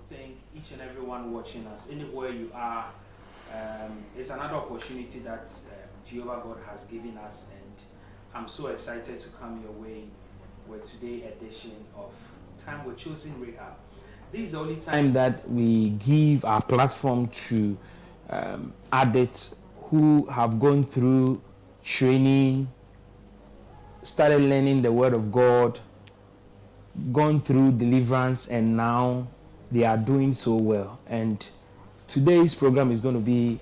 thank each and everyone watching us, anywhere you are. It's another opportunity that Jehovah God has given us, and I'm so excited to come your way with today's edition of Time with Chosen Rehab. This is the only time that we give our platform to addicts who have gone through training, started learning the Word of God, gone through deliverance, and now they are doing so well. And today's program is going to be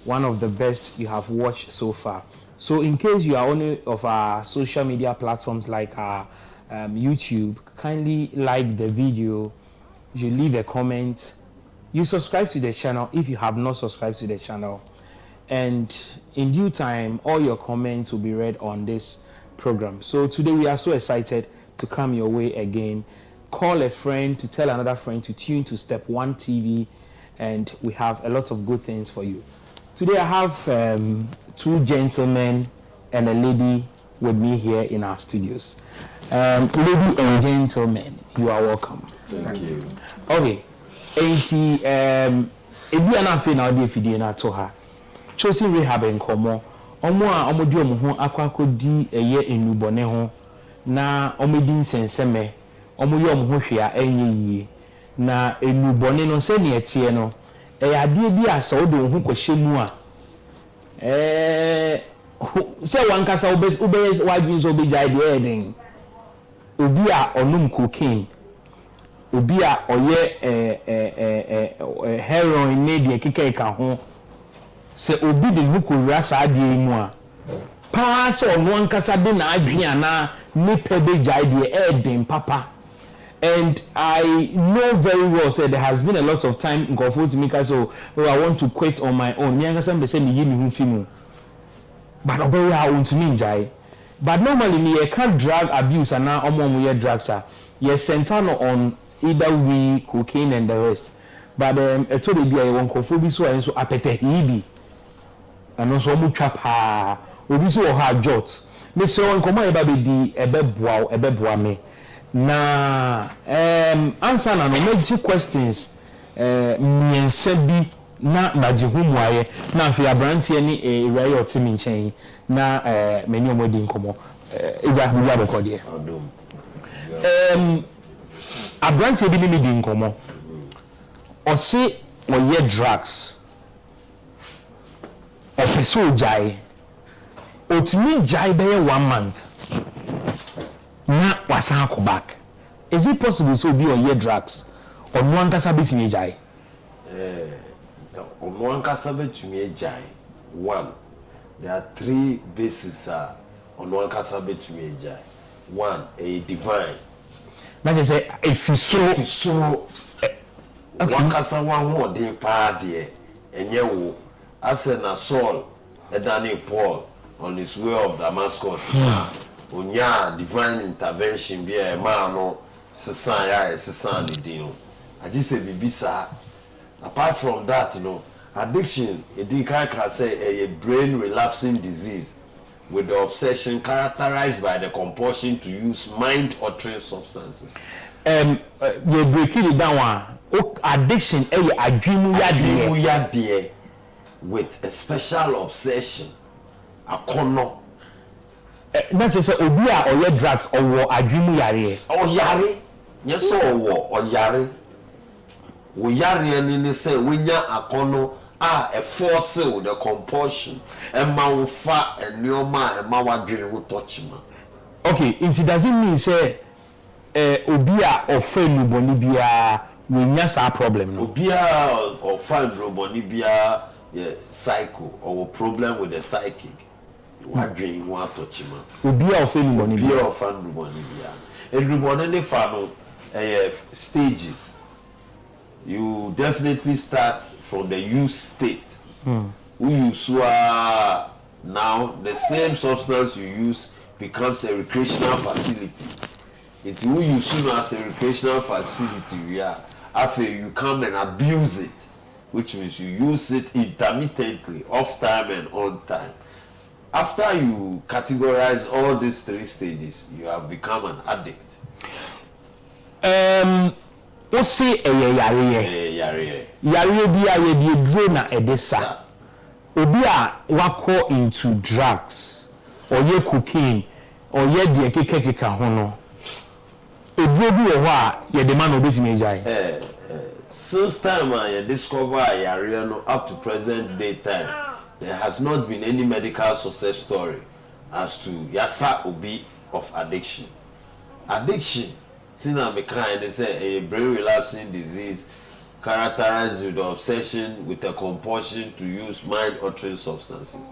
one of the best you have watched so far. So in case you are on any of our social media platforms like our YouTube, kindly like the video, you leave a comment, you subscribe to the channel if you have not subscribed to the channel, and in due time all your comments will be read on this program. So today we are so excited to come your way again. Call a friend to tell another friend to tune to Step 1 TV, and we have a lot of good things for you. Today I have two gentlemen and a lady with me here in our studios. Lady and gentlemen, you are welcome. Thank you. Okay. Enti ebi ana afi na odi afidie na to ha. Chosen Rehab nkomo. Omo a omo di omo ho akwakodi eye enubone ho na omo di nsenseme. Omo ye omo ho hwe a enye yie. Na enubone no se ne etie no. Ade bi asa wo de ho kwahye mu a se wankasa obeye wadwin so obegya de eden. Obi a onum cocaine, obi a oye heroin ne de keke ka ho, se obi de ho kowura sa de mu a pa so ono ankasa de na adwen ana ne pebegya de eden papa. And I know very well said there has been a lot of time in comfort to me so I want to quit on my own. Me ankasa be say me yi me hu fimu. But obey I want to me jai. But normally me can't drug abuse and now omo drugs are yes center on either weed, cocaine and the rest. But I told you I want comfort so and so apete hibi. And also mu trap obi so ha jot. Me say on komo eba be di ebe boa me. Na answer na no make questions miensa bi na majihumu aye na afi abrantie ni ewai otimi nchen na meni omodi nkomo eja bi abekode abrantie bi ni medi nkomo o se wo ye drugs officer jai otimi jai be 1 month na wasan ko back. Is it possible so be on your drugs or no ankasa betimi jai? No ankasa betimi jai. One, there are 3 bases on no ankasa betimi jai. One, a divine. That is if you so ankasa one more dey pa de enye wo as na Saul edani Paul on his way of Damascus. Onya divine intervention be a man no sesan ya sesan ni din. I just say bibisa. Apart from that, addiction it can say a brain relapsing disease with the obsession characterized by the compulsion to use mind altering substances. You break it down addiction adwimu yade with a special obsession akono. Not just obi a oye drugs or adwimu yare. O yare. Yes o yare. Wo yare ni say winya akono a force the compulsion e ma wo fa enioma e ma wadwene wo touchma. Okay, it doesn't mean say obi a offend boni bia winya sa problem no. Obi a offend boni bia psycho or problem with the psychic. Wadwene wo touchma. Obi a offend boni bia offend boni bia. Everybody ne fa no stages. You definitely start from the use state. Who you now the same substance you use becomes a recreational facility. It who you soon as a recreational facility, after you come and abuse it, which means you use it intermittently, off time and on time. After you categorize all these 3 stages, you have become an addict. o se yare bi a ye die duro na edesa obi a wakọ into drugs or ye cocaine or ye de kekeka ho no eduro bi wo ho a ye de man obetimi ejai since time I discover yare no up to present day time there has not been any medical success story as to yasa obi of addiction since I'm a kind they say a brain relapsing disease characterized with the obsession with a compulsion to use mind-altering substances.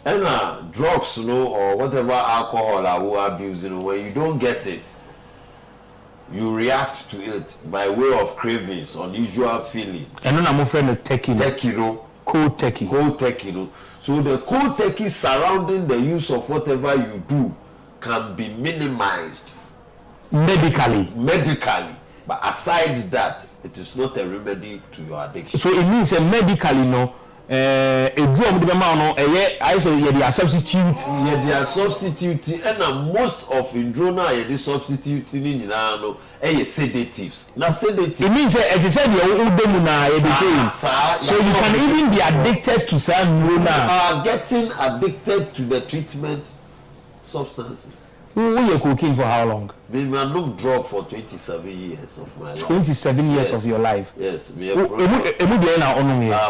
And drugs, or whatever alcohol or abuse, when you don't get it, you react to it by way of cravings, unusual feeling. And then I'm afraid of techie, cold techie. So the cold techie surrounding the use of whatever you do can be minimized medically. But aside that, it is not a remedy to your addiction. So it means medically, a drug the amount I say they are substitute. Yeah, they are substituting, and most of indrona they substituting in sedatives. Now sedatives. It means it said so you can even be addicted to some You are getting addicted to the treatment substances. Who you cooking for how long? Me no drug for 27 years of my life. 27 years of your life. Yes, I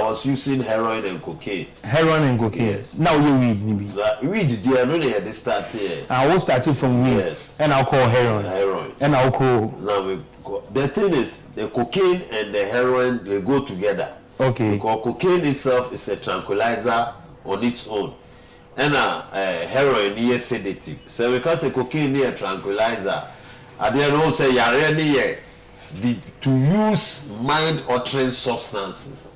was using heroin and cocaine. Yes. Now you weed, maybe. Weed, they are not they start here. I will start it from weed. Yes. And I'll call heroin. And I'll call. Now the thing is, the cocaine and the heroin they go together. Okay. Because cocaine itself is a tranquilizer on its own. And heroin is sedative. So because a cocaine is a tranquilizer, I don't say to use mind-altering substances.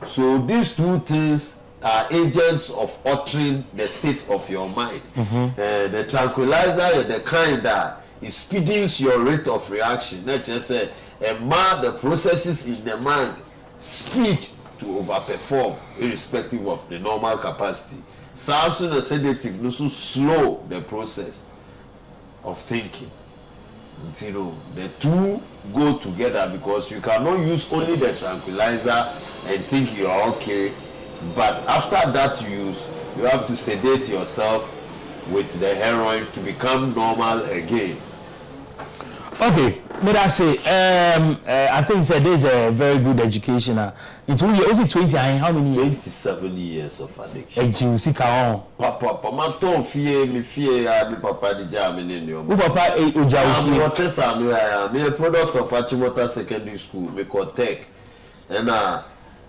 So these two things are agents of altering the state of your mind. The tranquilizer is the kind that it speeds your rate of reaction. Not just say, the processes in the mind speed to overperform, irrespective of the normal capacity. Also the sedative also slow the process of thinking. The two go together because you cannot use only the tranquilizer and think you are okay, but after that use you have to sedate yourself with the heroin to become normal again. Okay, but I say, I think that there's a very good education. It's only 20, how many years? 27 years of addiction. Papa, my ton fear, me papa the jam in your papa, I'm a product of Achimota Secondary School, me called tech. And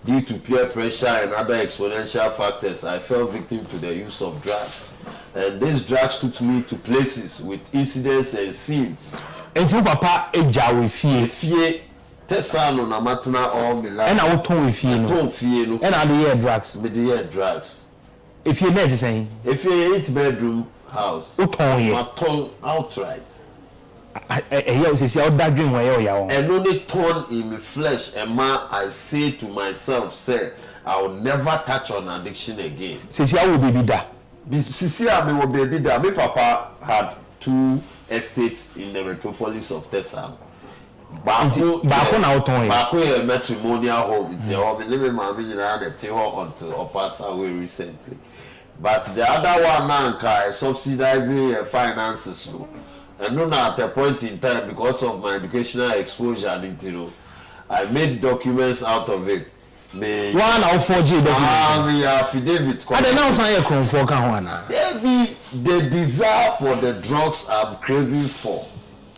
due to peer pressure and other exponential factors, I fell victim to the use of drugs. And these drugs took me to places with incidents and scenes. And to papa eja we fear tesano na matna all me life and I will ton we fear no and I the drugs me the drugs if you need saying if you 8-bedroom house o ton here ma ton outright you say all that dream where you are and only torn in my flesh and I say to myself say I will never touch on addiction again. Say I will be that see I will be that. Me papa had 2 estates in the metropolis of Tesam. Baako matrimonial home. It's until passed away recently. But the other one now subsidizing finances. And now at a point in time, because of my educational exposure, I made documents out of it. One out 4G document. Affidavit. And then now some for Kawana. The desire for the drugs I'm craving for,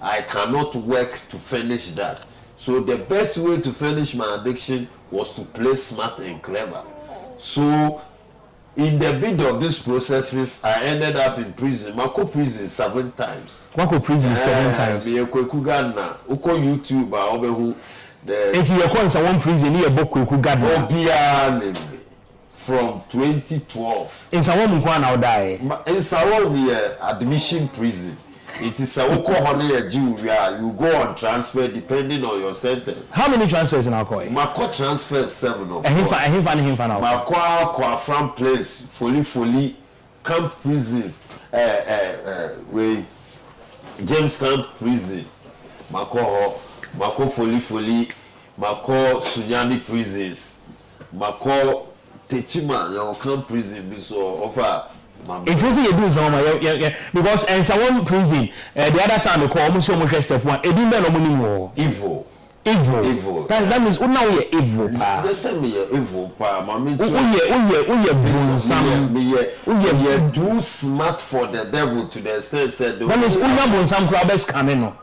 I cannot work to finish that. So the best way to finish my addiction was to play smart and clever. So in the bid of these processes, I ended up in prison. Mako prison 7 times. Mako prison 7 times. Uko YouTube, if you are one prison, you book from 2012. In someone who now die. In Sawan, admission prison. It is a you go on transfer depending on your sentence. How many transfers in Alcoy? Mako transfer 7 of him fan Mako from place fully camp prisons. James Camp prison. Mako Mako Foli, Mako Sunyani prisons, Mako Techima, your camp prison, so offer. It was you do some, because and someone prison, the other time they call almost so much step one, it didn't know more. Evil. That means now we evil. They send me evil, pa. Mami. We do smart for the devil to the extent said. That means some crabs coming.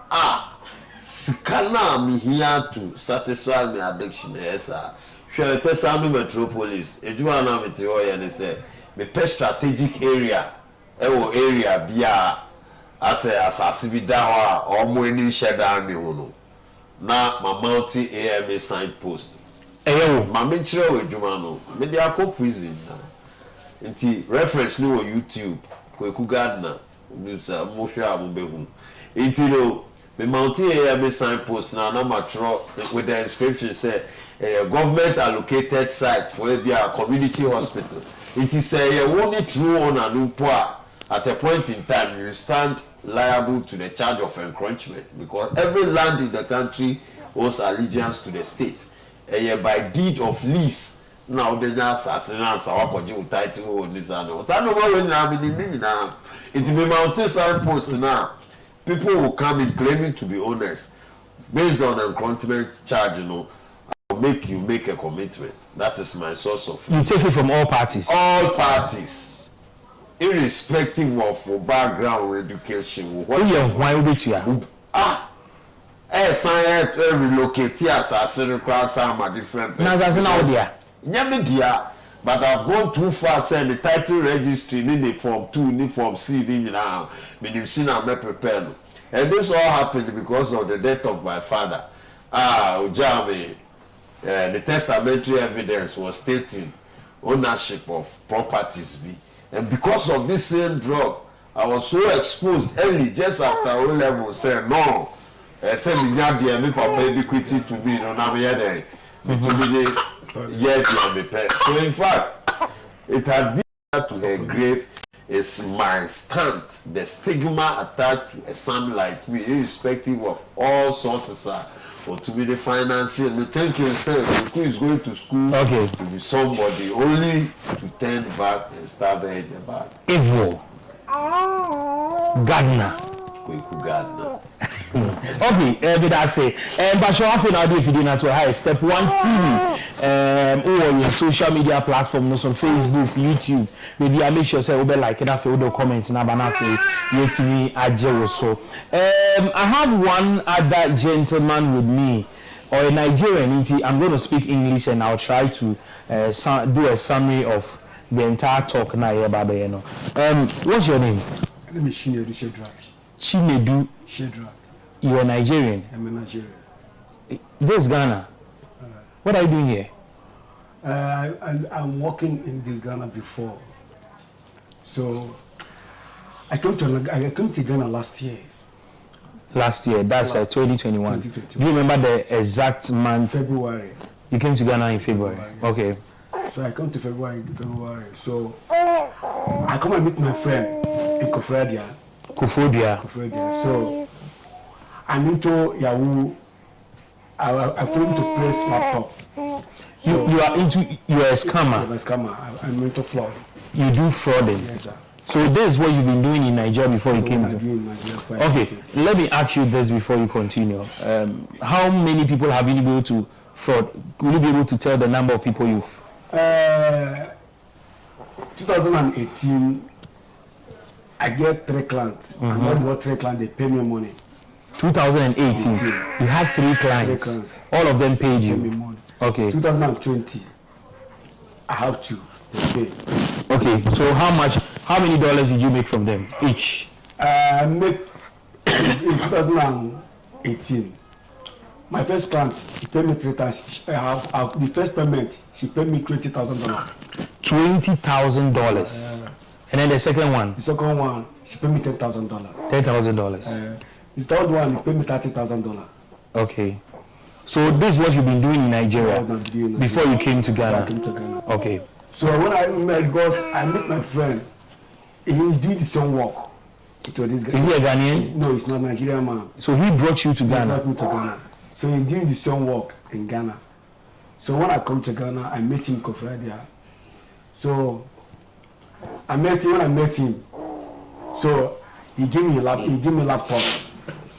Sikana me here to satisfy my addiction. Yes, sir. Shall I tell some metropolis? Ejuana me to you and say. Me pe strategic area area bia as asase bi da ho a omo ani shedan me ho no na ma multi AMA signpost ma me kire we djuma no me dey akọ prison na nti reference no on YouTube Kweku Gardener news mo hwe a mo behu nti no me multi AMA signpost na ma tro with the inscription say government allocated site for their community hospital. It is a only true on and at a point in time you stand liable to the charge of encroachment because every land in the country owes allegiance to the state. By deed of lease. Now the assassins are going title on this annual. I know what now. It will be mounted signpost now. People will come in claiming to be owners based on encroachment charge, make you make a commitment. That is my source of. You take it from all parties. All parties, irrespective of background or education. Why would you? Science relocate as a different. Now that's an idea. Nyamidia, but I've gone too far. Saying the title registry in the form 2, in form C, in now. Meaning, seen I'm prepared. And this all happened because of the death of my father. Ojame. The testamentary evidence was stating ownership of properties be, and because of this same drug, I was so exposed early, just after O level. Say no, say me nyadi me papa equity to me. No, na me there. Me to me yet me pay. So in fact, it has been to her grave is my stand. The stigma attached to a son like me, irrespective of all sources are. Or to be the financier, me think yourself who is going to school to be somebody only to turn back and start behind the back. Evil. Gardener. Kweku Gardener. Okay, but I say, but you have now if you did not to high step 1 TV, or your social media platforms on Facebook, YouTube. Maybe I make sure say we like it after the comments na banafe you to me aje so. I have one other gentleman with me, or a Nigerian. I'm going to speak English and I'll try to do a summary of the entire talk now here, Baba. What's your name? My name is Chinedu Shedrak. Chinedu Shedrak. You are Nigerian? I'm a Nigerian. This is Ghana. What are you doing here? I'm working in this Ghana before. So I came to Ghana last year. Last year, that's 2021. Do you remember the exact month? February. You came to Ghana in February. Okay. So I come to February. So I come and meet my friend in Kofodia. So I'm into Yahoo. I came to press laptop. So you're a scammer. I'm a scammer. I'm into fraud. You do frauding. Yes, sir. So this is what you've been doing in Nigeria before you came to. Okay, let me ask you this before you continue. How many people have you been able to fraud? Will you be able to tell the number of people you've? 2018, I get 3 clients. And all the 3 clients, they pay me money. 2018, you had 3 clients. All of them paid you. Pay me money. Okay. 2020, I have 2 to pay. Okay, so how many dollars did you make from them each? I make in 2018. My first client, she paid me 3 times. The first payment, she paid me $20,000. $20,000. And then the second one? The second one, she paid me $10,000. $10,000. The third one, she paid me $30,000. Okay. So this is what you've been doing in Nigeria before you came to Ghana? I came to Ghana. Okay. So when I met, because I met my friend, he's doing the same work. This guy. Is he a Ghanaian? No, he's not a Nigerian man. So he brought you to Ghana? He brought me to Ghana. So he's doing the same work in Ghana. So when I come to Ghana, I met him Kofradia. So I met him when I met him. So he gave me a laptop.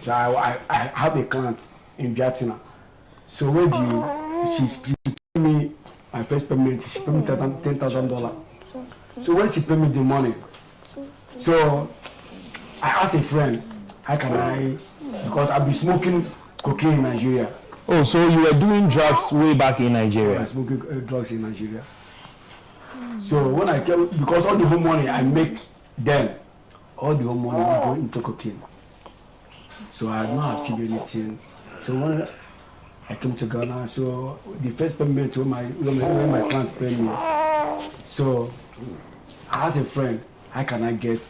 So I have a client in Vietnam. So when she paid me my first payment, she paid me $10,000. So when she paid me the money, so I asked a friend, how can I, because I've been smoking cocaine in Nigeria. Oh, so you were doing drugs way back in Nigeria? I was smoking drugs in Nigeria. So when I came, because all the whole money I make then, all the whole money will go into cocaine. So I have not achieved anything. So when I came to Ghana, so the first payment when my client paid me, so I asked a friend, how can I get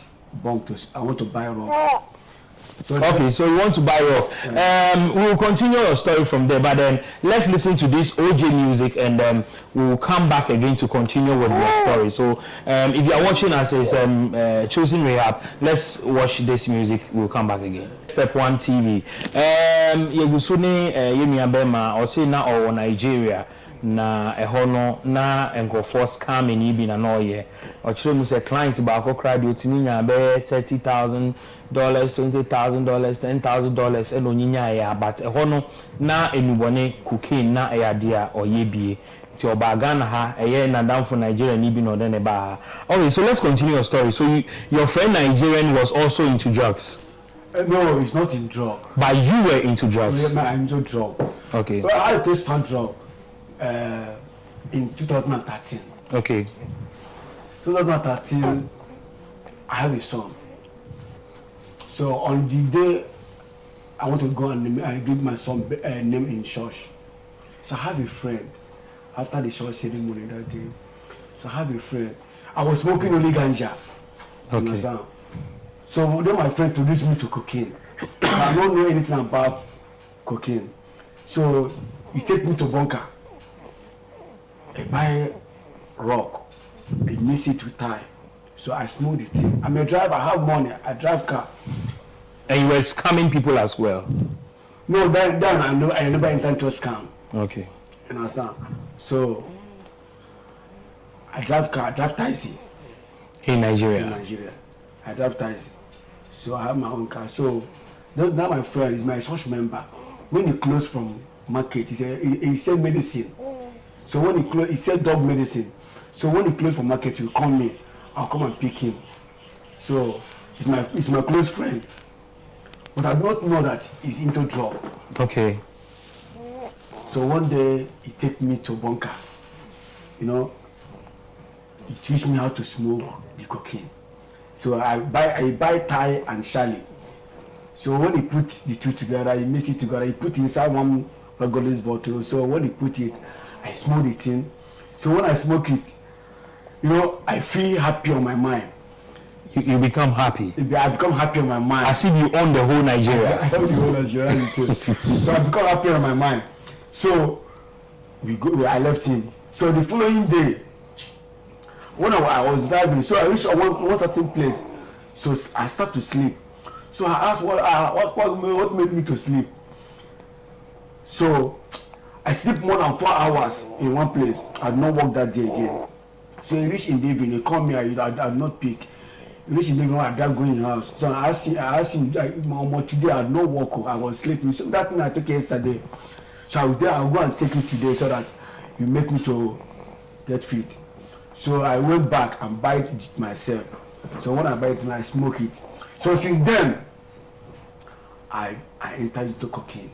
bunk to, I want to buy rock. So okay, so you want to buy rock. Yeah. We'll continue your story from there, but then let's listen to this OJ music and we'll come back again to continue with your story. So if you are watching us as Choosing Rehab, let's watch this music. We'll come back again. Step 1 TV. Yegusune Yemiabema or say na or Nigeria na ehono na enkofo scam ni bi na no ye. Or chire mu say client ba ko cry do timi nya be $30,000, $20,000, $10,000 and onyinya ya, but ehono na enubone cocaine na eyadea or yebie ti obagana ha eye na down for Nigeria ni bi no de ne ba. Okay, so let's continue your story. So your friend Nigerian was also into drugs? No, he's not in drug. But you were into drugs? Yeah, I'm into drug. Okay. So I had to start drug in 2013. Okay. 2013, I have a son. So on the day I want to go and give my son a name in church. So I have a friend after the church ceremony that day. So I have a friend. I was smoking only ganja. Okay. So then my friend introduced me to cocaine. I don't know anything about cocaine. So he take me to bunker. I buy rock. I mix it with tie. So I smoke the thing. I'm a driver, I have money, I drive car. And you were scamming people as well? No, then I never intend to scam. Okay. You understand? So I drive car, I drive taxi. In Nigeria? In Nigeria. I drive taxi. So I have my own car. So now my friend is my church member. When he close from market, he said medicine. So when he close, he said dog medicine. So when he close from market, he will call me. I'll come and pick him. So it's my close friend. But I do not know that he's into drug. Okay. So one day he take me to bunker. You know, he teach me how to smoke the cocaine. So I buy Thai and Charlie. So when he put the two together, he mix it together, he put inside one regular bottle. So when he put it, I smoke it in. So when I smoke it, you know, I feel happy on my mind. You become happy? I become happy on my mind. As if you own the whole Nigeria. I own the whole Nigeria. So I become happy on my mind. So I left him. So the following day, when I was driving, so I reached one certain place. So I start to sleep. So I asked what made me to sleep. So I sleep more than 4 hours in one place. I did not work that day again. So he reached in the evening, he called me, I did not pick. He reached in the evening, I drive going in the house. So I asked him today I had no work, I was sleeping. So that thing I took yesterday. So I'll go and take it today so that you make me to get fit. So I went back and buy it myself. So when I buy it, I smoke it. So since then, I entered into cocaine,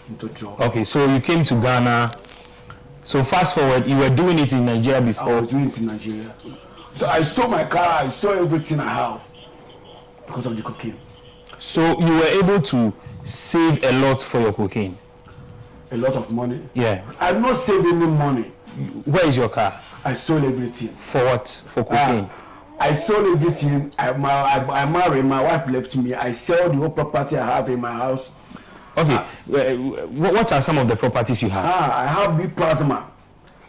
into drug. Okay, so you came to Ghana. So fast forward, you were doing it in Nigeria before? I was doing it in Nigeria. So I sold my car, I sold everything I have because of the cocaine. So you were able to save a lot for your cocaine? A lot of money? Yeah. I've not saved any money. Where is your car? I sold everything. For what? For cocaine? I sold everything. I married, my wife left me. I sold the whole property I have in my house. Okay, what are some of the properties you have? I have big plasma.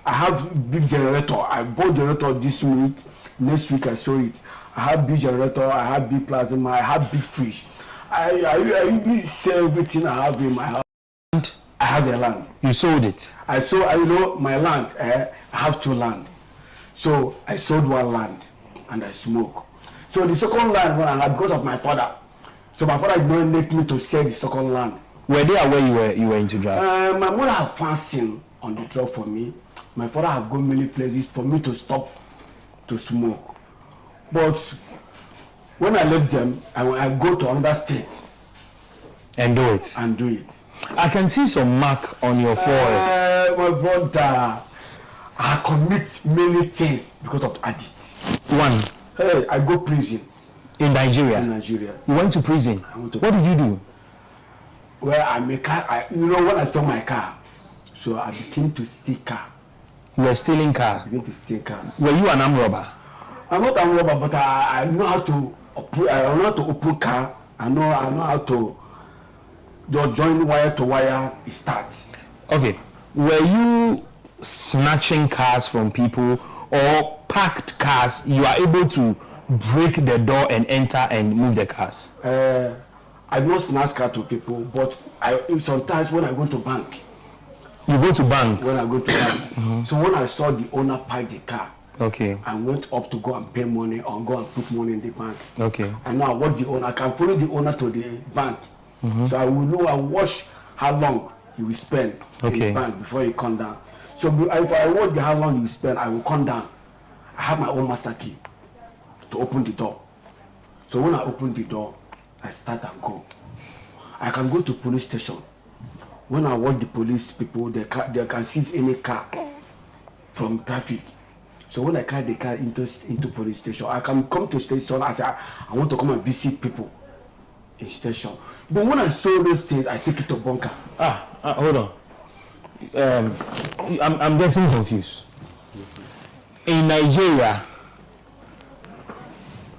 I have big generator. I bought generator this week. Next week I sold it. I have big generator. I have big plasma. I have big fridge. I really sell everything I have in my house. I have a land. You sold it. I sold, you know, my land. I have 2 land. So I sold 1 land and I smoke. So the second land when I had because of my father. So my father did not make me to sell the second land. Were they aware you were into drugs? My mother have fastened on the drug for me. My father have gone many places for me to stop to smoke. But when I left them, I go to another state. And do it. And do it. I can see some mark on your forehead. My brother, I commit many things because of addict. One. Hey, I go prison. In Nigeria? In Nigeria. You went to prison? What did you do? Well, I make car. You know, when I sell my car, so I became to steal car. You were stealing car? I began to steal car. Were you an armed robber? I'm not an armed robber, but I know how to open car. I know how to join wire to wire. It starts. Okay. Were you snatching cars from people or parked cars? You are able to break the door and enter and move the cars? I don't snatch car to people, but sometimes when I go to bank. You go to banks? When I go to banks. So when I saw the owner park the car, okay, I went up to go and pay money or go and put money in the bank. Okay. And now what the owner, I can follow the owner to the bank. So I will know, I watch how long he will spend in the bank before he come down. So if I watch how long he will spend, I will come down. I have my own master key to open the door. So when I open the door, I start and go. I can go to police station. When I watch the police people, they can seize any car from traffic. So when I carry the car into police station, I can come to station. I say I want to come and visit people in station. But when I saw those things, I take it to bunker. Hold on. I'm getting confused. In Nigeria,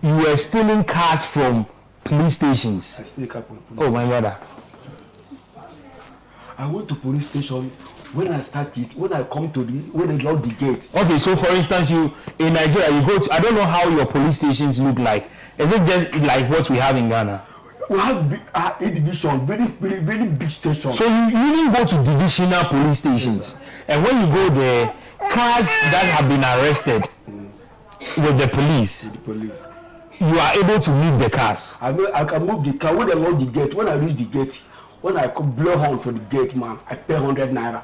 you were stealing cars from police stations. I steal car from police. Oh my brother. I went to police station. When I started, when I come to when they lock the gate. Okay, so for instance, you in Nigeria, you go to, I don't know how your police stations look like. Is it just like what we have in Ghana? We have a division, very big station. So you didn't go to divisional police stations. Yes, and when you go there, cars that have been arrested with the police, you are able to move the cars. I can move the car when they lock the gate. When I reach the gate, when I come blow horn for the gate, man, I pay 100 naira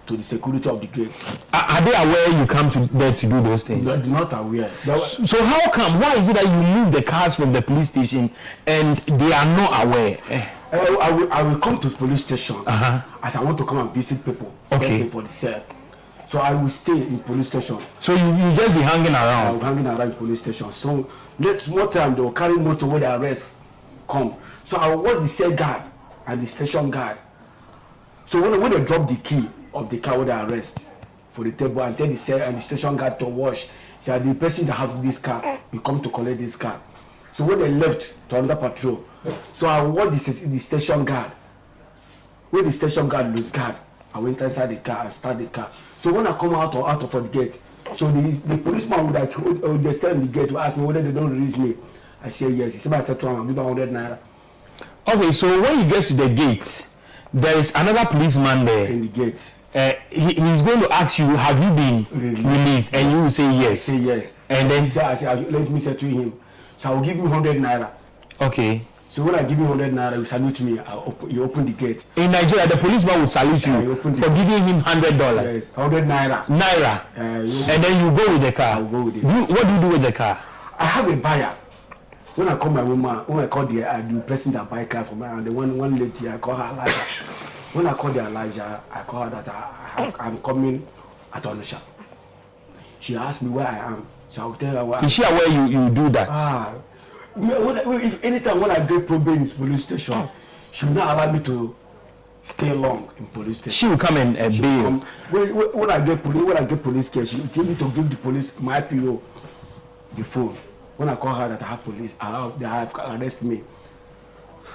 to the security of the gate. Are they aware you come to there to do those things? They're not aware. So how come? Why is it that you move the cars from the police station and they are not aware? I will come to the police station as I want to come and visit people. Okay. For the sale. So I will stay in police station. So you just be hanging around? I will hanging around police station. So next more time they will carry motor when the arrest come. So I will watch the cell guard and the station guard. So when they drop the key of the car with the arrest for the table and tell the cell and the station guard to wash, say the person that have this car will come to collect this car. So when they left to another patrol, so I watch the station guard. When the station guard lose guard, I went inside the car and start the car. So when I come out of the gate, so the policeman would stand the gate to ask me whether they don't release me. I say yes. He said I said to him, I'll give 100 naira. Okay, so when you get to the gate, there is another policeman there. In the gate. He's going to ask you, have you been released? And you will say yes. I say yes. And then I say, let me say to him, so I will give him 100 naira. Okay. So when I give him 100 naira, he salute me. He open the gate. In Nigeria, the policeman will salute you for giving him $100. Yes, 100 naira. Naira. And then you go with the car. I will go with it. What do you do with the car? I have a buyer. When I call my woman, when I call the person that buy car for me, and the one lady, I call her Elijah. When I call the Elijah, I call her that I'm coming at Onitsha. She asked me where I am, so I will tell her where. Is she aware you do that? If anytime when I get problem in police station, she will not allow me to stay long in police station. She will come and bail. When I get police case, she will tell me to give the police my IPO the phone. When I call her that I have police, they have arrested me.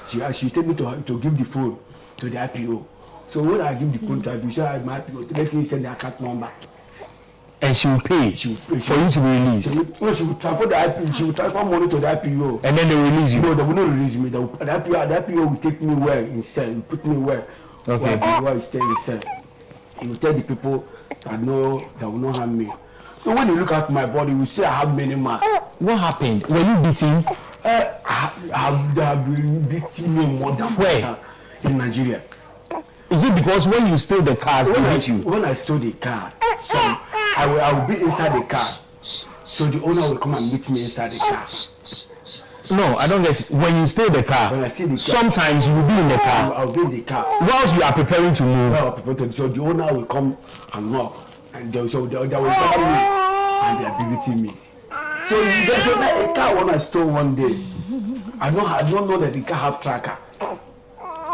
She tell me to give the phone to the IPO. So when I give the phone to the IPO, she have my IPO, let me send the account number. And she will pay. For you to be released. She will transfer the IPO. She will transfer money to the IPO. And then they release you. No, they will not release me. The IPO will take me well in cell, put me well. Okay. Where he stay himself. He will tell the people that will not harm me. So when you look at my body, you say I have many marks. What happened? Were you beaten? They have been beating me more than where? In Nigeria. Is it because when you steal the cars, they beat you? When I stole the car, so I will be inside the car. So the owner will come and meet me inside the car. No, I don't get it. When you steal the car, when I see the car, sometimes you will be in the car. I'll be in the car. Whilst you are preparing to move. So the owner will come and knock, and they will cover me, and they are beating me. So there's a car when I stole one day. I don't know that the car have tracker.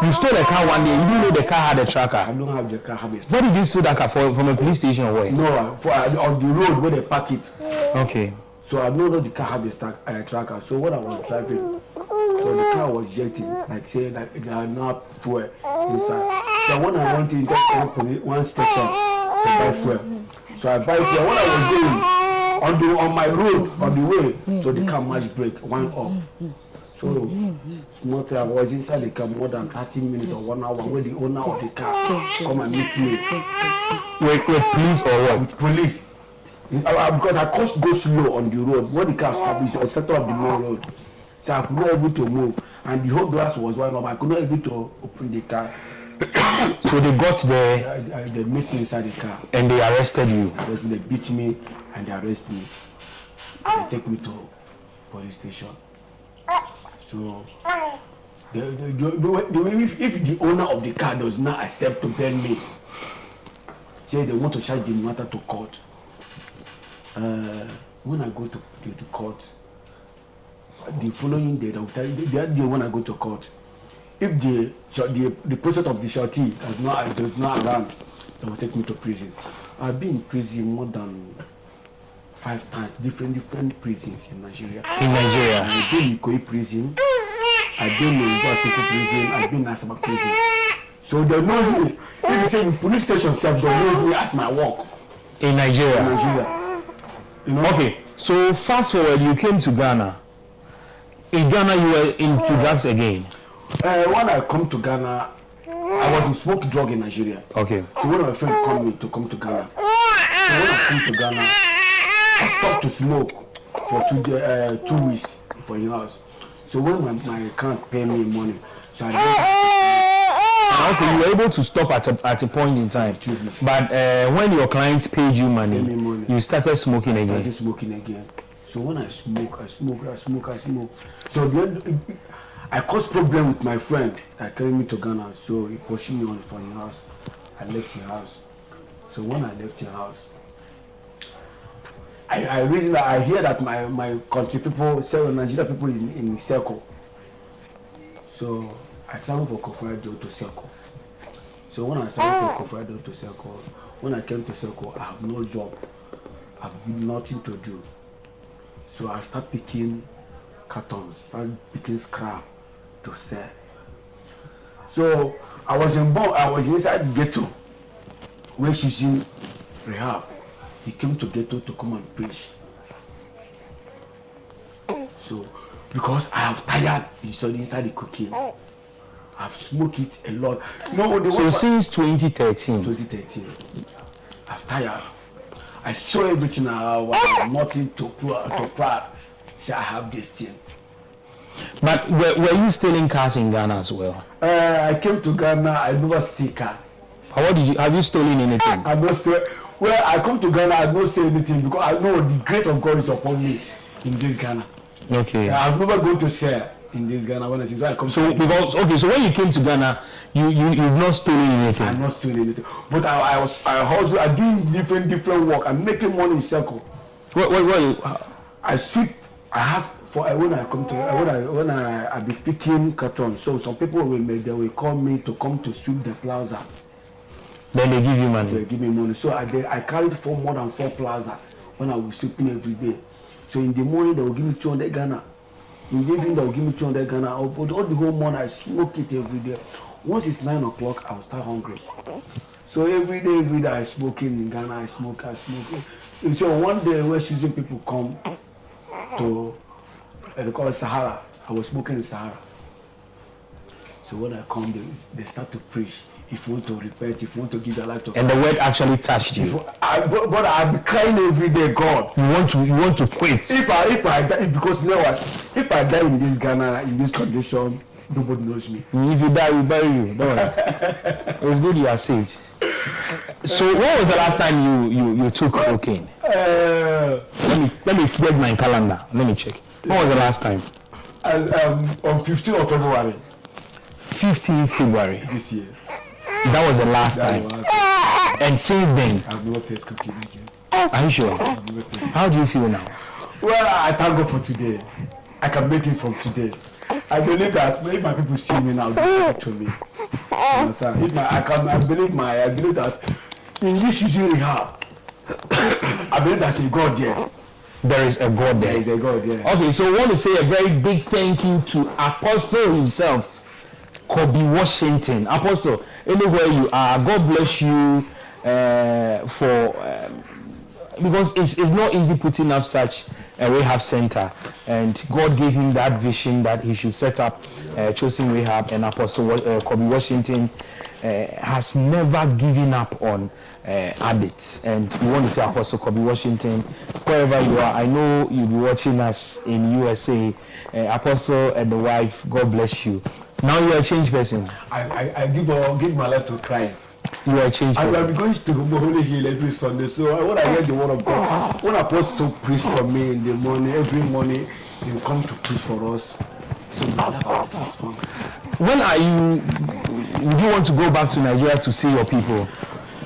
You stole a car one day. You didn't know the car had a tracker. I don't have the car have it. Where did you steal that car from a police station or where? No, on the road where they park it. Okay. So I don't know the car had a tracker. So when I was driving, so the car was jetting, like say that they are not fuel inside. So when I went in that company, one station to buy fuel. So I buy fuel. When I was going on my road on the way, so the car match brake went up. So small time, I was inside the car more than 30 minutes or 1 hour when the owner of the car come and meet me. With police or what? With police. Because I could go slow on the road. When the car stopped, it's on the center of the main road. So I could not able to move. And the whole glass was wide up. I could not able to open the car. So they got there. They met me inside the car. And they arrested you? They beat me and they arrest me. They take me to police station. So, if the owner of the car does not accept to bail me, say they want to charge the matter to court. When I go to court, the following day, they will tell you, that day when I go to court, if the process of the shorty does not around, they will take me to prison. I've been in prison more than 5 times, different prisons in Nigeria. In Nigeria? I've been in Ikoyi prison, I've been in Iguateku prison, I've been in Asaba prison. So they know me. If you say in police station self, they know me as my work. In Nigeria? In Nigeria. You know? Okay, so fast forward, you came to Ghana. In Ghana, you were into drugs again? When I come to Ghana, I was in smoke drug in Nigeria. Okay. So when my friend called me to come to Ghana, so when I come to Ghana, I stopped to smoke for 2 weeks for your house. So when my account pay me money, so I okay, you were able to stop at a point in time. But when your clients paid you money, you started smoking again. I started smoking again. So when I smoke. So I caused problem with my friend that carried me to Ghana. So he pushed me on from your house. I left your house. So when I left your house, I reason that I hear that my country people, Nigeria people in circle. So I traveled for Kofradio to circle. So when I traveled for Kofradio to circle, when I came to circle, I have no job. I have nothing to do. So I start picking cartons, start picking scrap to sell. So I was inside ghetto, where she's in rehab. He came to ghetto to come and preach. So because I have tired inside the cocaine, I've smoked it a lot. So since 2013? 2013, I've tired. I saw everything I have nothing to proud. Say I have this thing. But were you stealing cars in Ghana as well? I came to Ghana, I never steal car. Have you stolen anything? I not steal. Well, I come to Ghana, I don't say anything because I know the grace of God is upon me in this Ghana. Okay. I've never gone to sell in this Ghana when I see. So I come. So when you came to Ghana, you've not stolen anything. I'm not stealing anything, but I hustle. I'm doing different work. I'm making money in circle. What? I sweep. I have when I come to when I be picking cartons. So some people will call me to come to sweep the plaza. Then they give you money. They give me money. So I carried more than 4 plaza when I was sweeping every day. So in the morning they will give me 200 Ghana. In the evening they will give me 200 Ghana. All the whole morning I smoke it every day. Once it's 9 o'clock, I will start hungry. So every day I smoke in Ghana. I smoke. So one day West Susan people come to they call it Sahara. I was smoking in Sahara. So when I come, they start to preach. if you want to repent, if you want to give your life to God. And the word actually touched you. But I'm crying every day, God. You want to quit. If I die, because you know what? If I die in this Ghana, in this condition, nobody knows me. If you die, we bury you. Don't worry. It's good you are saved. So when was the last time you took cocaine? Let me check my calendar. Let me check. When was the last time? On 15th of February. 15th February. This year. That was the last time. And since then? I've not tasted cocaine again. Are you sure? How do you feel now? Well, I thank God for today. I can make it from today. I believe that if my people see me now, they talk to me. You understand? I believe that in this using rehab, I believe there's a God there. There is a God there. There is a God there. Okay, so I want to say a very big thank you to Apostle himself, Kobe Washington. Apostle, anywhere you are, God bless you because it's not easy putting up such a rehab center, and God gave him that vision that he should set up Chosen Rehab, and Apostle Kobe Washington has never given up on Addict. And we want to say, Apostle Kobe Washington, wherever you are, I know you'll be watching us in USA. Apostle and the wife, God bless you. Now you're a changed person. I give my life to Christ. You are a changed person. I'm going to go Holy Hill every Sunday. So when I hear the word of God, when Apostle preach for me in the morning, every morning, he will come to preach for us. So that's fun. When would you want to go back to Nigeria to see your people?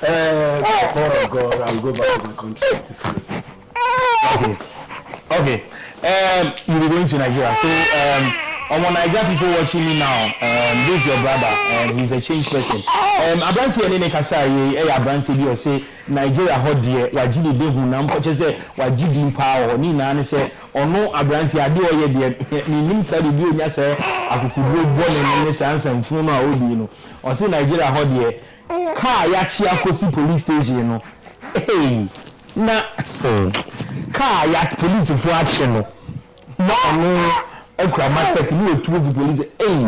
Oh God, I'll go back to my country to see people. Okay. You'll be going to Nigeria. So, on Nigeria people watching me now, this is your brother, and he's a changed person. Abranti and Nekasari, Abranti, you say Nigeria hot dear, Wajidi Dehu Nam, say Wajidi power, Nina, and say, or no Abranti, I do all yet, me tell you, yes, sir, I could go born in this answer and phone or you or say Nigeria hot dear. Car yachi akosi police station, you know. Hey, na car yak police for action, no. No, ekura master kini otu of police. Hey,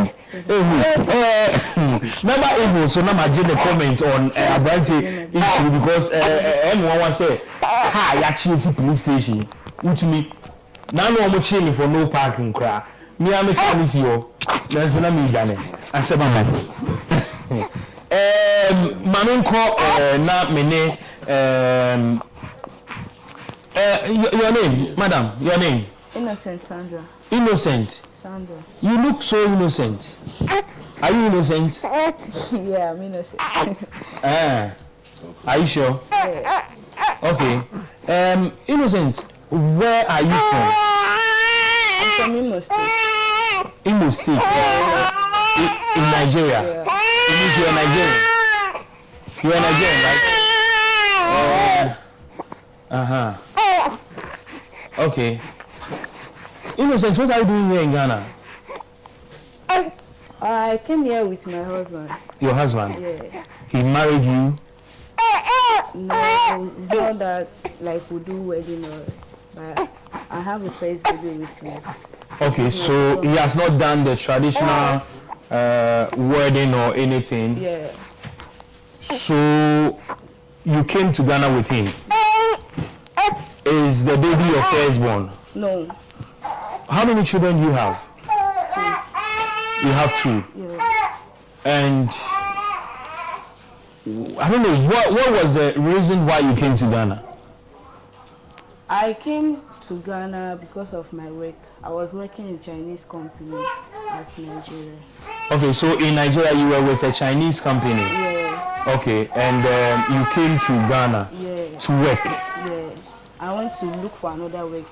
never able so now I get the comment on Abranti issue because M1 say car yachi police station. Which me now no more chain for no parking cra. Me am a police yo. There's no me done. I said my Manunko na mene your name, madam, your name? Innocent Sandra. Innocent? Sandra. You look so innocent. Are you innocent? Yeah, I'm innocent. Are you sure? Yeah. Okay. Innocent, where are you from? I'm from Imo State. Imo State? In Nigeria? Yeah. It means you're Nigerian. You're Nigerian, right? Okay. Innocent, what are you doing here in Ghana? I came here with my husband. Your husband? Yeah. He married you? No, it's not that like we do wedding or, but I have a first baby with him. Okay, so he has not done the traditional wedding or anything. Yeah. So you came to Ghana with him. Is the baby your firstborn? No. How many children do you have? 2. You have 2. Yeah. And I don't know, what was the reason why you came to Ghana? I came to Ghana because of my work. I was working in a Chinese company as Nigeria. Okay, so in Nigeria you were with a Chinese company? Yeah. Okay, and you came to Ghana to work? Yeah. I want to look for another work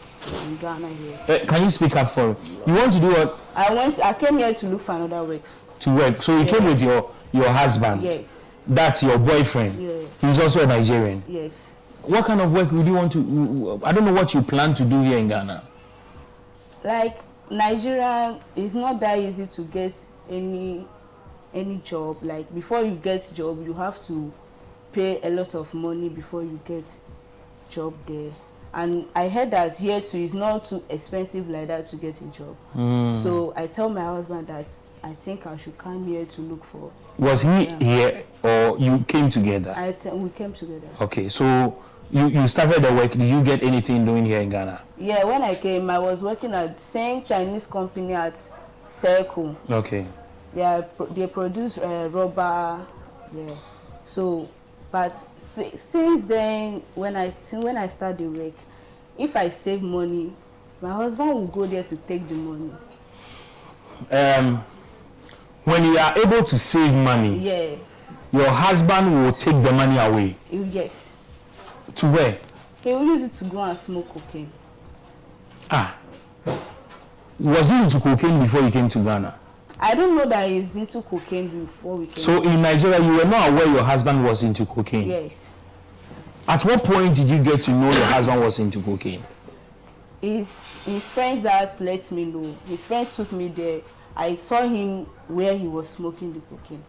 in Ghana here. Can you speak up for it? You want to do what? I came here to look for another work. To work. So you came with your husband? Yes. That's your boyfriend? Yes. He's also a Nigerian? Yes. What kind of work would you want to, I don't know what you plan to do here in Ghana. Like Nigeria, it's not that easy to get any job. Like before you get job, you have to pay a lot of money before you get job there. And I heard that here too, it's not too expensive like that to get a job. So I tell my husband that I think I should come here to look for. Was he here or you came together? We came together. Okay, so you started the work. Did you get anything doing here in Ghana? Yeah, when I came, I was working at same Chinese company at Circle. Okay. Yeah, they produce rubber. Yeah. So, but since then, when I start the work, if I save money, my husband will go there to take the money. When you are able to save money, yeah, your husband will take the money away. Yes. To where? He will use it to go and smoke cocaine. Ah. Was he into cocaine before he came to Ghana? I don't know that he's into cocaine before we came. So in Nigeria, you were not aware your husband was into cocaine? Yes. At what point did you get to know your husband was into cocaine? His friends that let me know. His friend took me there. I saw him where he was smoking the cocaine.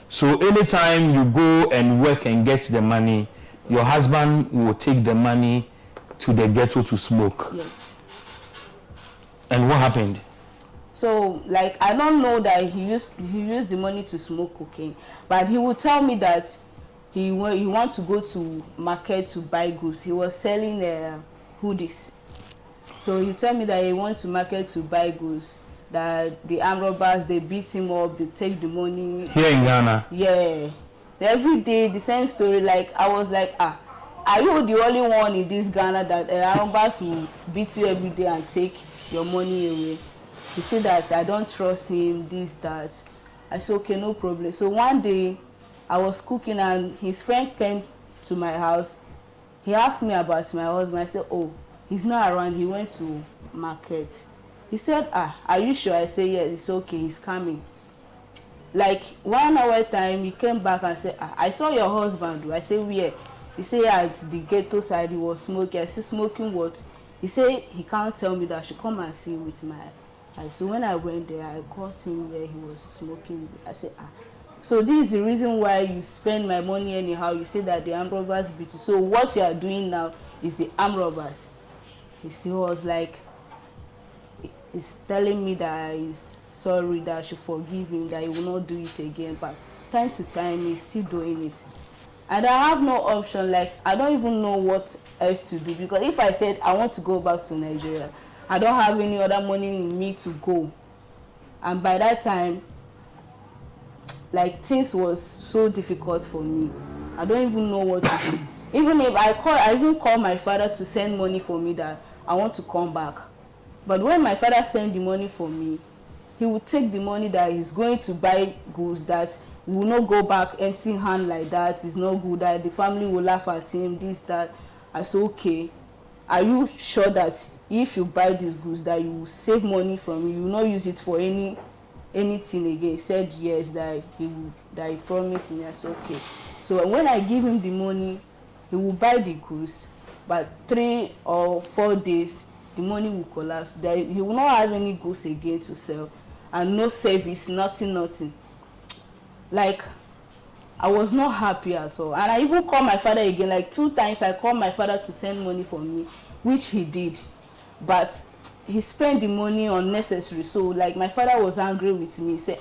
So anytime you go and work and get the money, your husband will take the money to the ghetto to smoke? Yes. And what happened? So, like, I don't know that he used the money to smoke cocaine, but he would tell me that he want to go to market to buy goods. He was selling hoodies. So he tell me that he went to market to buy goods, that the armed robbers, they beat him up, they take the money. Here in Ghana? Yeah. Every day, the same story. Like, I was like, are you the only one in this Ghana that armed robbers will beat you every day and take your money away? He said that I don't trust him, this, that. I said, okay, no problem. So one day, I was cooking and his friend came to my house. He asked me about my husband. I said, oh, he's not around. He went to market. He said, are you sure? I said, yes, it's okay. He's coming. Like 1 hour time, he came back and said, I saw your husband. I said, where? He said, at the ghetto side, he was smoking. I said, smoking what? He said, he can't tell me that I should come and see with my eyes. So when I went there, I caught him where he was smoking. I said, so this is the reason why you spend my money anyhow. You say that the armed robbers beat you. So what you are doing now is the armed robbers. He was like, he's telling me that he's sorry, that I should forgive him, that he will not do it again. But time to time, he's still doing it. And I have no option. Like, I don't even know what else to do. Because if I said I want to go back to Nigeria, I don't have any other money in me to go. And by that time, like, things was so difficult for me. I don't even know what to do. Even if I even call my father to send money for me that I want to come back. But when my father sent the money for me, he would take the money that he's going to buy goods that we will not go back empty hand like that. It's not good, that the family will laugh at him, this, that. I said, okay, are you sure that if you buy these goods that you will save money from me, you will not use it for anything again? He said yes, that he promised me. I said, okay. So when I give him the money, he will buy the goods, but 3 or 4 days, the money will collapse. He will not have any goods again to sell, and no service, nothing. Like, I was not happy at all. And I even called my father again, like 2 times I called my father to send money for me, which he did. But he spent the money unnecessary. So, like, my father was angry with me. He said,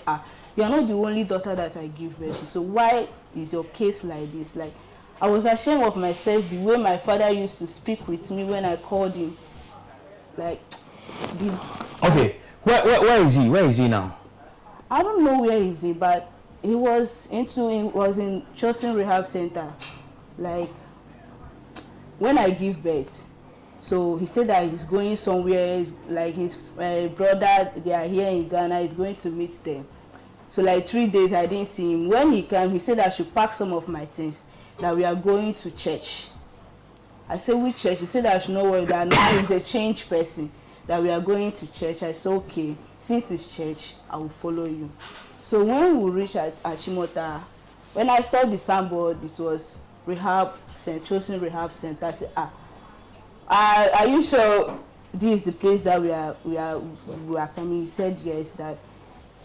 you are not the only daughter that I give birth to. So why is your case like this? Like, I was ashamed of myself, the way my father used to speak with me when I called him. Like, okay, where is he? Where is he now? I don't know where is he, but he was in Chosen Rehab Center. Like, when I give birth, so he said that he's going somewhere. Like, his brother, they are here in Ghana. He's going to meet them. So like 3 days I didn't see him. When he came, he said I should pack some of my things, that we are going to church. I said, which church? He said I should not worry, that now he's a changed person, that we are going to church. I said, okay, since it's church, I will follow you. So when we reached at Achimota, when I saw the signboard, it was Chosen Rehab Center. I said, are you sure this is the place that we are coming? He said yes, that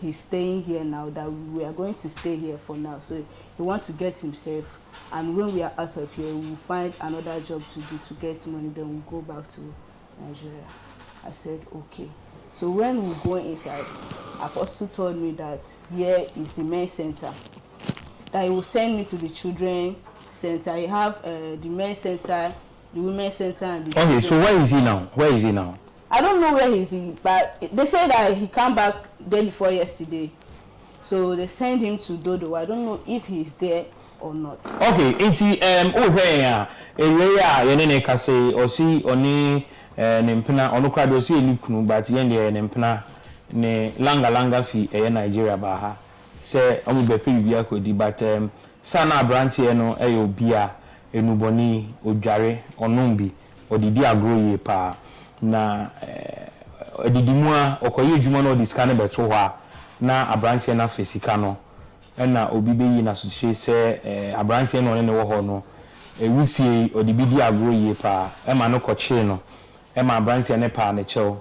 he's staying here now, that we are going to stay here for now. So he wants to get himself, and when we are out of here, we'll find another job to do to get money, then we'll go back to Nigeria. I said, okay. So when we go inside, Apostle told me that here is the men's center. That he will send me to the children center. You have the men's center, the women's center, and the okay. So where is he now? Where is he now? I don't know where he's in, but they say that he came back day before yesterday. So they send him to Dodo. I don't know if he's there or not. Okay, area yenene kase osi oni nempena onokra do si elikunu but yende nempena ne langa fi Nigeria ba ha se omo be pere bia kodi but sana abrantie no obi a enuboni odware onombi odidi agro ye pa na edidimu a okoye adwuma no diska ne beto ho a na abrantie na fesika no na obi be yi na so se abrantie no ne wo ho no ewusie odibidi agro ye pa ma no koche no ma abrantie ne pa ne chew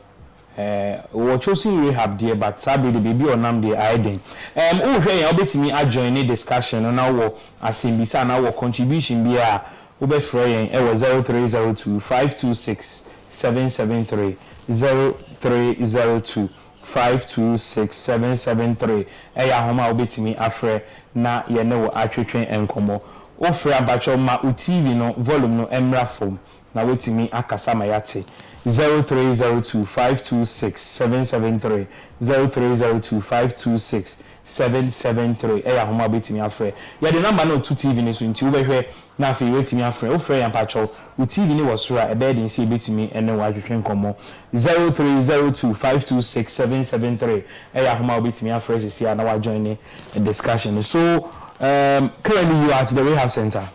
wo choosing rehab there but sabi the baby onam there aiden wo hwe ya obetimi adjoin the discussion na wo asimbisa na wo contribution bia wo be free yen e wo 0302 526 773 0302 526 773 ya homa obetimi afre na ye ne wo atwetwen enkomo ofre abacho ma TV no volume no emra form na wetimi akasa ma yate 0302 526 773 0302 526 773 ya homa betimi afre ya the number no 2 TV ni so nti wo behwe na afi wetimi afre ofre ya pacho TV ni wasura ebe din si betimi ene wa atwetwen enkomo 0302 526 773 ya homa betimi afre sisi na wa join the discussion. So currently you are at the rehab center.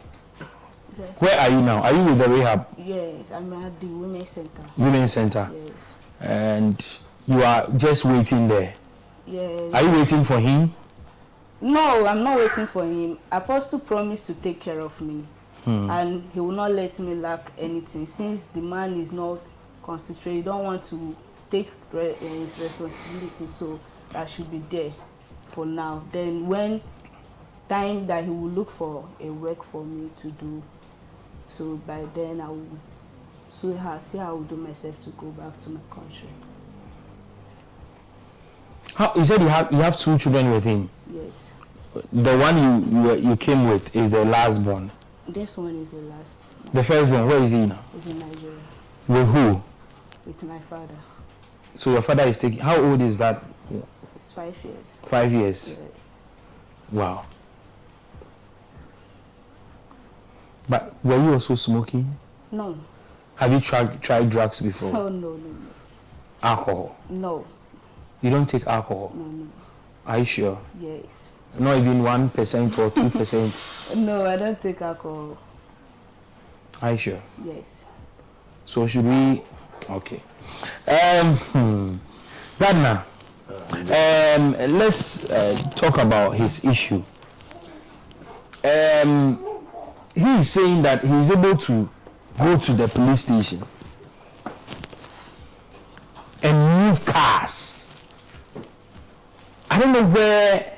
Exactly. Where are you now? Are you with the rehab? Yes, I'm at the women's center. Women's center. Yes. And you are just waiting there. Yes. Are you waiting for him? No, I'm not waiting for him. Apostle promised to take care of me, and he will not let me lack anything. Since the man is not concentrated, he don't want to take his responsibility, so I should be there for now. Then when time that he will look for a work for me to do, so by then I will see how I will do myself to go back to my country. How you said you have 2 children with him? Yes. The one you came with is the last born. This one is the last. The first born, where is he now? He's in Nigeria. With who? With my father. So your father is taking. How old is that? It's 5 years. 5 years. Yeah. Wow. But were you also smoking? No. Have you tried drugs before? Oh, no. Alcohol? No. You don't take alcohol? No. Are you sure? Yes. Not even 1% or 2%? No, I don't take alcohol. Are you sure? Yes. So should we? Okay. Gardner, let's talk about his issue. He is saying that he is able to go to the police station and move cars. I don't know where.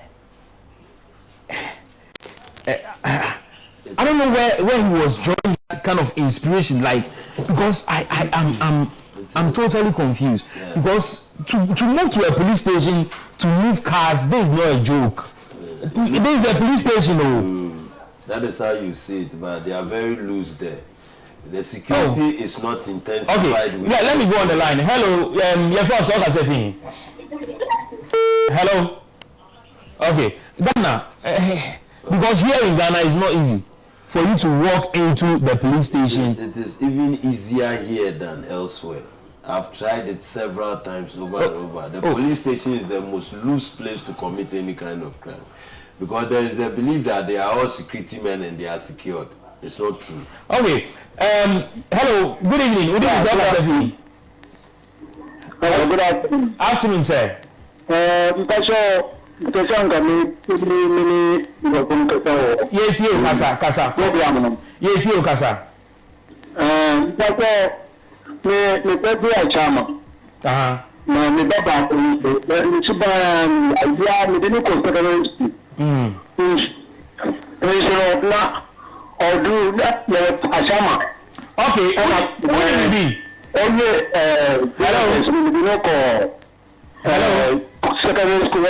I don't know where he was drawing that kind of inspiration, like, because I'm totally confused. Yeah. Because to move to a police station to move cars, this is not a joke. This is a police station, oh. That is how you see it, but they are very loose there. The security is not intensified. Okay, yeah, let me go on the line. Hello, hello. Okay, Ghana, because here in Ghana it's not easy for you to walk into the police station. It is even easier here than elsewhere. I've tried it several times over and over. The police station is the most loose place to commit any kind of crime. Because there is the belief that they are all security men and they are secured. It's not true. Okay. Hello. Good evening. Good evening. Hello. Good afternoon. Afternoon, sir. Yes, you kasa. Yes, you kasa. Me pepe a chama. Na me baba ko ni so ba ya me de ni ko ko so na odu that a chama. Okay, what will it be? Hello. Secondary school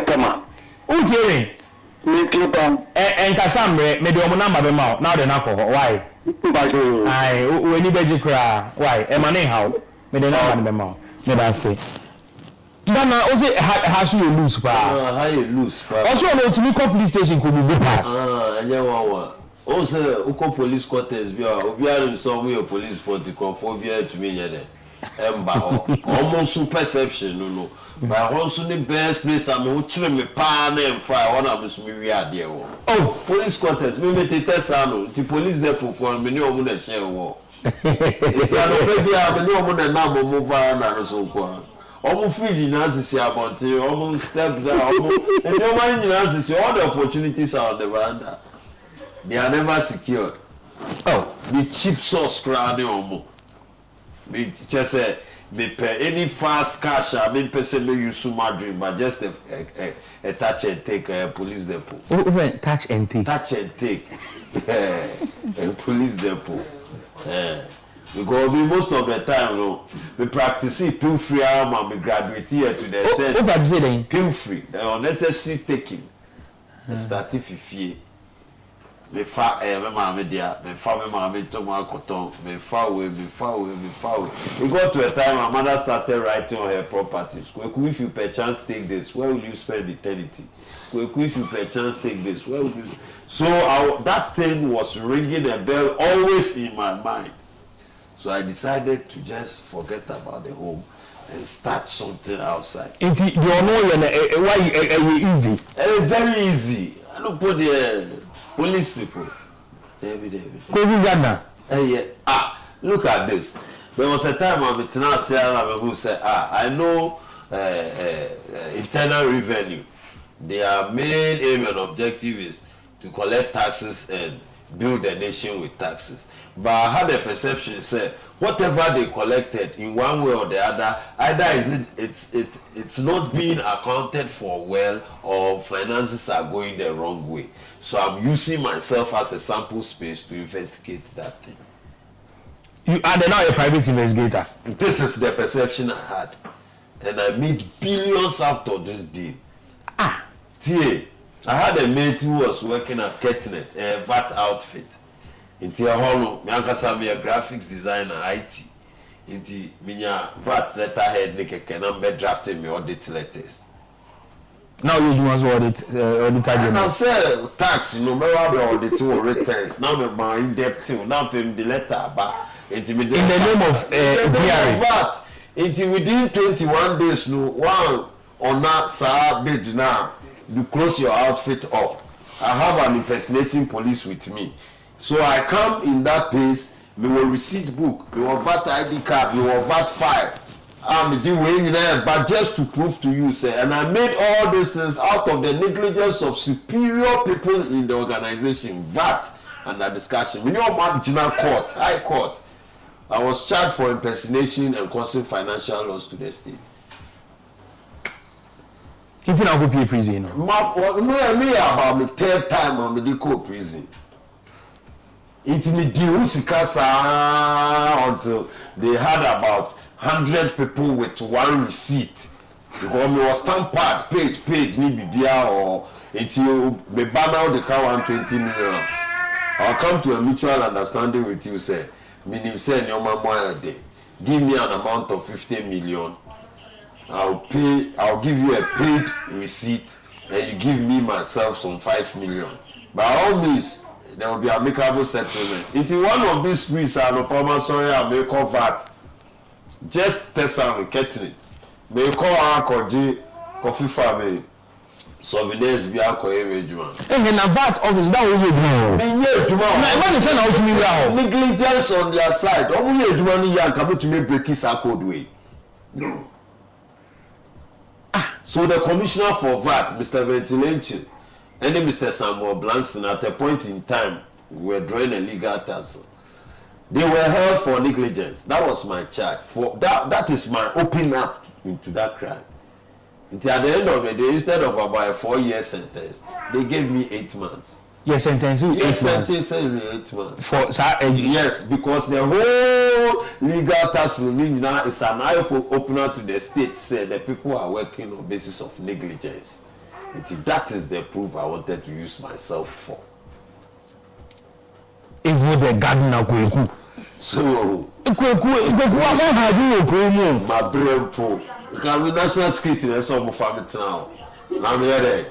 Tema. Ujerin. And Cassandra made your number be mouth. Now the knuckle. Why? I when you beji cry. Why? Emane how? Made the number be mouth. Maybe I say. Dana, also has you lose pa. How you lose pa. Also no to me police station could be pass. One. Also, uko police quarters bi obi arim so we police for the conphobia to me here. Almost perception no. But also the best place I'm watching me pa na emfa one am so me wi ade wo. Oh, police quarters me mete tesa no. The police there perform me ni omo na share wo. It's an opebia me ni omo na na mo move na so kwa. Omo free na asisi abonte, omo step down, omo and no man in asisi all the opportunities are on the veranda. They are never secured. Oh, the cheap sauce crowd omo. Me just say me pay any fast cash I mean person me use my dream but just a touch and take police depot. Touch and take. Touch and take. A police depot. Because most of the time no we practice it pill free and me graduate here to the extent. What are you saying? Pill free. The unnecessary taking. Start if you me fa me mama dia me fa me mama to my cotton me fa we we got to a time my mother started writing on her properties. If you per chance take this, where will you spend eternity? If you per chance take this, where will you? So that thing was ringing a bell always in my mind. So I decided to just forget about the home and start something outside. You know why easy? Very easy. I don't put the police people. David. Look at this. There was a time I'm who said, I know internal revenue. Their main aim and objective is to collect taxes and build the nation with taxes. But I had a perception said whatever they collected in one way or the other, either it's not being accounted for well or finances are going the wrong way. So I'm using myself as a sample space to investigate that thing. You are now a private investigator. This is the perception I had. And I made billions out of this deal. I had a mate who was working at Ketnet, a VAT outfit. In Tiaholo, me a graphics designer, IT. In minya VAT letterhead, nike number drafting me audit letters. Now you must audit and I say tax, you know, me audit returns. Now me my in-depth, now film the letter, but in the name of VAT. Within 21 days, no one on that sir bid now. You close your outfit up. I have an impersonating police with me. So I come in that place, we will receipt book, we will VAT ID card, we will VAT file. I'm doing there, but just to prove to you, sir. And I made all those things out of the negligence of superior people in the organization, VAT, and that discussion. We know marginal court, high court. I was charged for impersonation and causing financial loss to the state. It's not going to be prison. Me about the third time I'm in the prison. It's me deal until they had about 100 people with one receipt. Because me was stamped, paid, maybe there or until me ban out the car 120 million. I'll come to a mutual understanding with you, sir. Meaning, say, your mama day. Give me an amount of 50 million. I'll give you a paid receipt and you give me myself some 5 million. By all means, there will be an amicable settlement. It is one of these sprees I no problem sorry I may call VAT. Just test and getting it. May call our coffee farm surveillance be our ejuma. And then VAT office that will you do. Negligence on their side. Only ejuma ni yan come to me break his code way. No. So the commissioner for VAT, Mr. Ventilenchen, and Mr. Samuel Blankson, at a point in time, were drawing a legal tussle. They were held for negligence. That was my charge. For that is my opening up into that crime. Until at the end of the day, instead of about a 4-year sentence, they gave me 8 months. Yes, sentence you 8 months. Sentence 8 months. For yes, because the whole legal task now is an eye opener to the state. Say the people are working on basis of negligence. That is the proof I wanted to use myself for. Even the gardener kweku. So kweku what have you kweku? My brain pool. Can we national security in some family now? Now me here.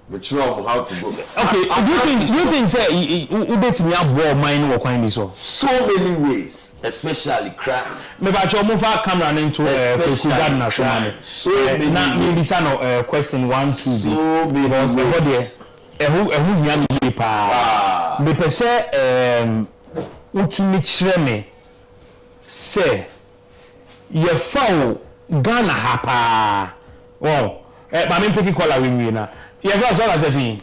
But you know how to go. Okay, do you think say you bet me abo mine wo kwan bi so? So many ways, especially crime. Me ba cho mo fa camera into kweku gardener so na me bisa no question 1 2 so many ways. Ehu nya me pa. Me pese utumi kire me say ye fa Ghana hapa. Oh, ma me pick call we na. Ye fa so la say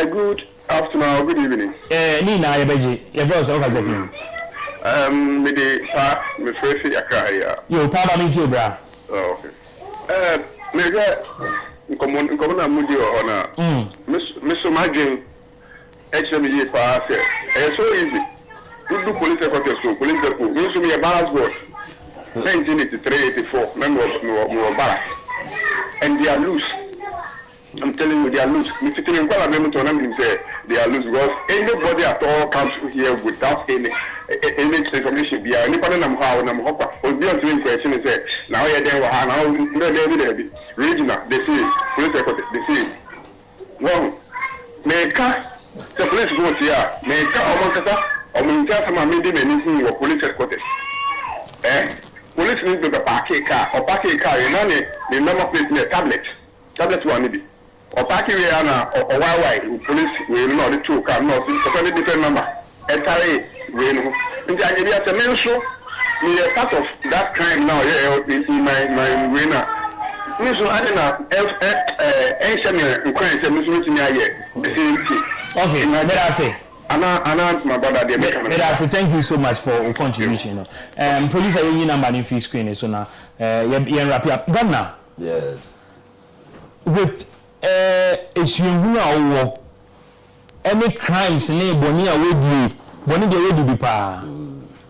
good afternoon, good evening. Ni na ye beje. Ye fa so la say me de pa me fresh yakra ya. Yo pa ba me ti obra. Oh, okay. Me ga nkomo na mudi o na. Me so magin HME pa say. So easy. You do police headquarters, police depot. Me so me a balance board. 1983, 84, member back. And they are loose. I'm telling you, they are loose. Mr. Tininkwala Memon say they are loose because anybody at all comes here without any information. Be anybody nam how nam hopper or be on doing question and say now you're there now regional they see police headquarters they see one make the police go here make or minister some meeting anything your police headquarters. Police need to park a car or park a car in the number plate in a tablet one be or park it or why police will not the two car not a different number entirely when I mention we are part of that crime now in my winner. So I don't know okay, let us say Anna, my brother, thank you so much for your contribution. Producer, you number in free screen so now. You wrap up. Ghana. Yes. With issue any crimes in Bonia would be pa.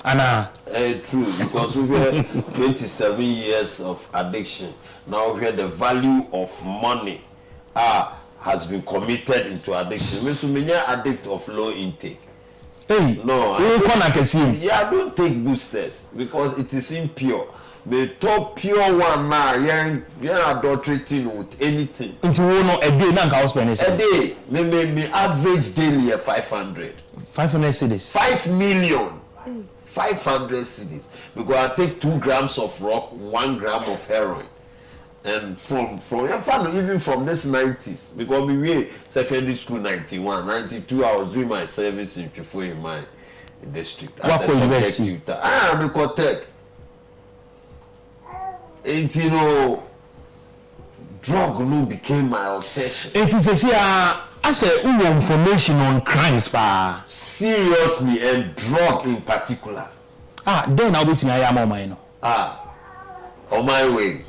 Anna. True, because we have 27 years of addiction. Now we have the value of money. Has been committed into addiction. Many addict of low intake. Hey, no, I don't take boosters because it is impure. The top pure one now, you're adulterating with anything. Into a day, a day, me average daily 500. 500 cedis. 5 million. 500 cedis. Because I take 2 grams of rock, 1 gram of heroin. And from even from this 90s, because we were secondary school 91, 92, I was doing my service in Chifo in my district. What was you? I am a Cotec. And you know, drug no became my obsession. It is a I say information on crimes pa. Seriously, and drug in particular. Then I'll be to my mine. On my way.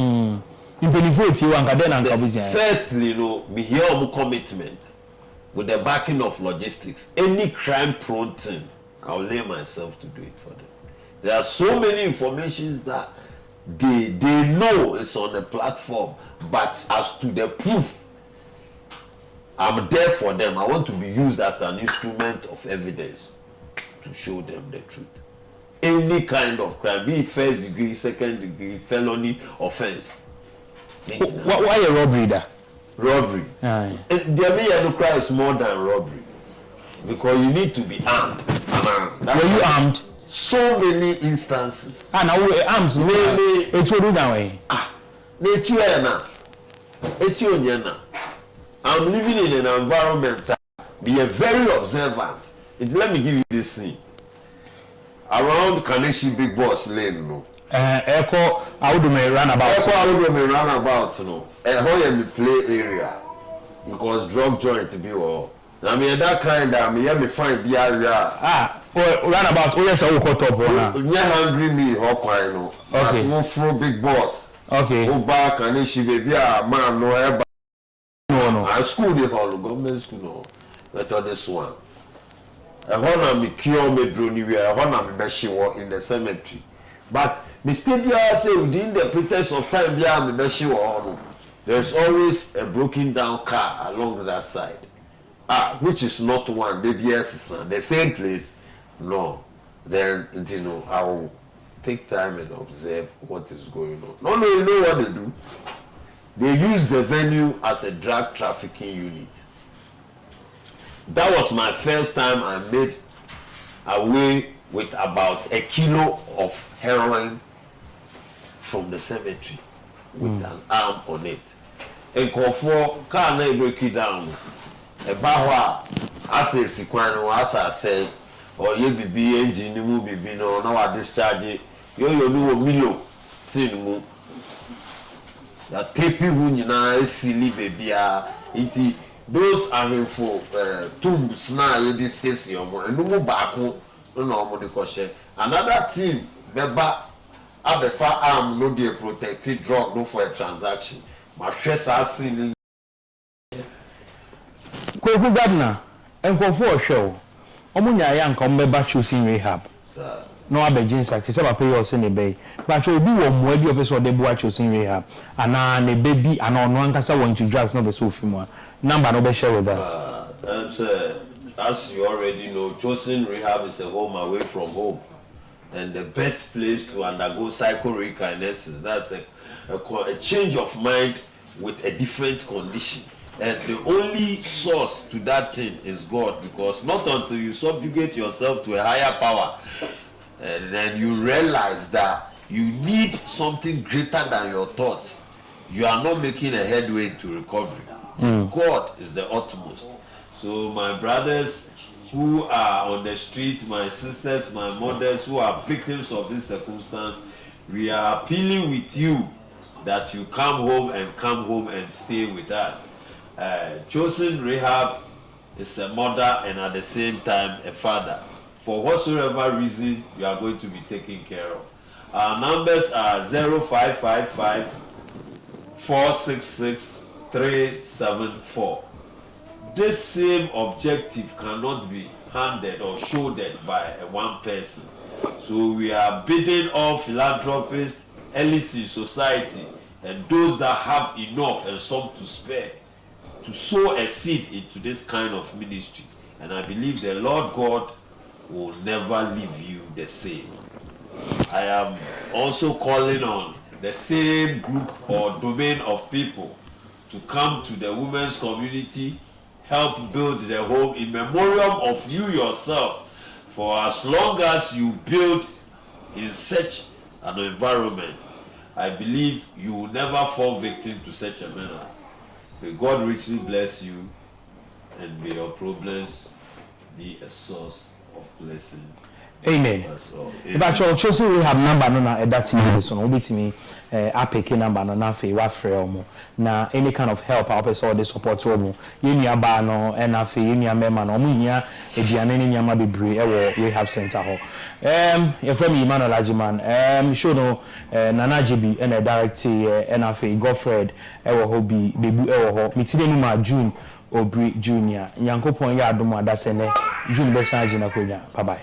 Firstly, we hear commitment with the backing of logistics. Any crime prone thing, I'll lay myself to do it for them. There are so many informations that they know it's on the platform, but as to the proof, I'm there for them. I want to be used as an instrument of evidence to show them the truth. Any kind of crime, be it first degree, second degree, felony, offense. Why a robbery da? Robbery. The crime is more than robbery because you need to be armed. Were you armed? So many instances. Now arms. Maybe it's all that way. I'm living in an environment that be very observant. Let me give you this scene. Around Kaneshi Big Boss Lane, Echo Audume runabout, how play area because drug joint be all. I mean that kind of me find the area. Runabout. Oh yes, I will cut up. Hungry me, okay. Move through Big Boss. Okay. Go back and she baby man no. No. I school the hall, government school no. but on this one. A honor me cure me drone we a honor me beshi in the cemetery. But mistake you say within the pretense of time bia me beshi wo. There's always a broken down car along that side. Which is not one, maybe yes, the same place. No. Then you know I will take time and observe what is going on. No, you know what they do? They use the venue as a drug trafficking unit. That was my first time I made away with about 1 kilo of heroin from the cemetery with an arm on it. And for car na break it down. A bahwa as a sequano as I say or ye be engine mu bibi no na wa discharge yo no milo tin mu that tape hu nyina esili bebia iti those are for tombs na ye dey say omo enu mu baako no omo dey koshe another team beba abefa arm no dey protected drug no for a transaction ma hwe sa sin Koku Gardner enkofo ohwe omo nya ya nka mbeba choosing rehab sir no abegin sack say papa you say ne be but obi wo mo abi opeso de bo choosing rehab ana ne baby ana ono ankasa want to drugs no be so fimu number no be share with us as you already know, choosing rehab is a home away from home, and the best place to undergo psycho-rekinesis. That's a change of mind with a different condition. And the only source to that thing is God, because not until you subjugate yourself to a higher power, and then you realize that you need something greater than your thoughts, you are not making a headway to recovery. God is the utmost. So my brothers who are on the street, my sisters, my mothers who are victims of this circumstance, we are appealing with you that you come home and stay with us. Chosen Rehab is a mother and at the same time a father. For whatsoever reason, you are going to be taken care of. Our numbers are 0555 466 374. This same objective cannot be handed or shouldered by one person. So we are bidding all philanthropists, elites in society, and those that have enough and some to spare, to sow a seed into this kind of ministry. And I believe the Lord God will never leave you the same. I am also calling on the same group or domain of people to come to the women's community, help build the home in memoriam of you yourself. For as long as you build in such an environment, I believe you will never fall victim to such a menace. May God richly bless you, and may your problems be a source of blessing. Amen. But your chosen we have number no na that team so no bitimi apeke number no na fe wa frɛ omo na any kind of help our person dey support omo yenia ba no na fe yenia mema no omo nya aduane ne nyama bebre e wo rehab center ho you from Emmanuel Ajiman show no Nana JB and direct na fe Godfred e wo ho bi bebu e wo ho mitide ni ma June Obri Junior Nyankopon ya adom adasene June besan agina konya bye bye.